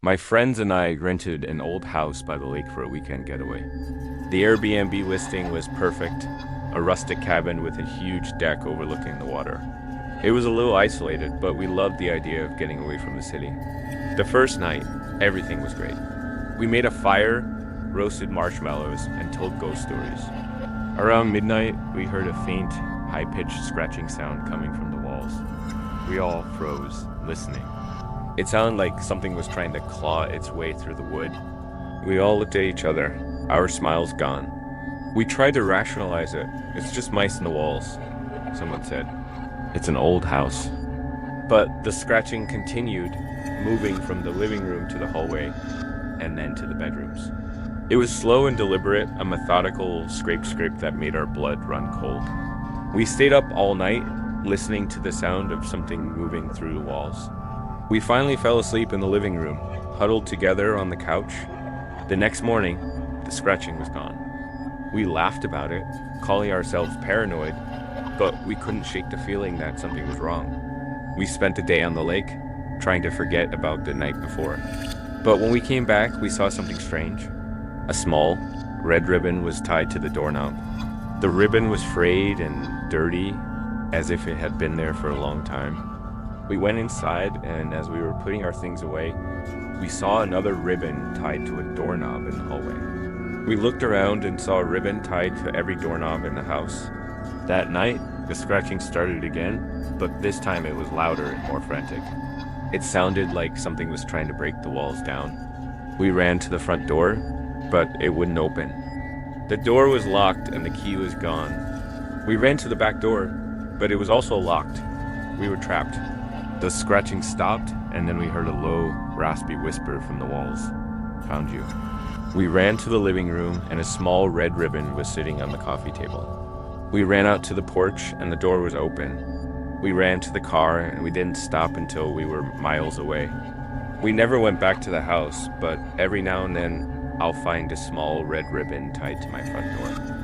My friends and I rented an old house by the lake for a weekend getaway. The Airbnb listing was perfect, a rustic cabin with a huge deck overlooking the water. It was a little isolated, but we loved the idea of getting away from the city. The first night, everything was great. We made a fire, roasted marshmallows, and told ghost stories. Around midnight, we heard a faint, high-pitched scratching sound coming from the walls. We all froze, listening. It sounded like something was trying to claw its way through the wood. We all looked at each other, our smiles gone. We tried to rationalize it. It's just mice in the walls, someone said. It's an old house. But the scratching continued, moving from the living room to the hallway, and then to the bedrooms. It was slow and deliberate, a methodical scrape that made our blood run cold. We stayed up all night, listening to the sound of something moving through the walls. We finally fell asleep in the living room, huddled together on the couch. The next morning, the scratching was gone. We laughed about it, calling ourselves paranoid, but we couldn't shake the feeling that something was wrong. We spent the day on the lake, trying to forget about the night before. But when we came back, we saw something strange. A small, red ribbon was tied to the doorknob. The ribbon was frayed and dirty, as if it had been there for a long time. We went inside, and as we were putting our things away, we saw another ribbon tied to a doorknob in the hallway. We looked around and saw a ribbon tied to every doorknob in the house. That night, the scratching started again, but this time it was louder and more frantic. It sounded like something was trying to break the walls down. We ran to the front door, but it wouldn't open. The door was locked and the key was gone. We ran to the back door, but it was also locked. We were trapped. The scratching stopped, and then we heard a low, raspy whisper from the walls. Found you. We ran to the living room, and a small red ribbon was sitting on the coffee table. We ran out to the porch, and the door was open. We ran to the car, and we didn't stop until we were miles away. We never went back to the house, but every now and then, I'll find a small red ribbon tied to my front door.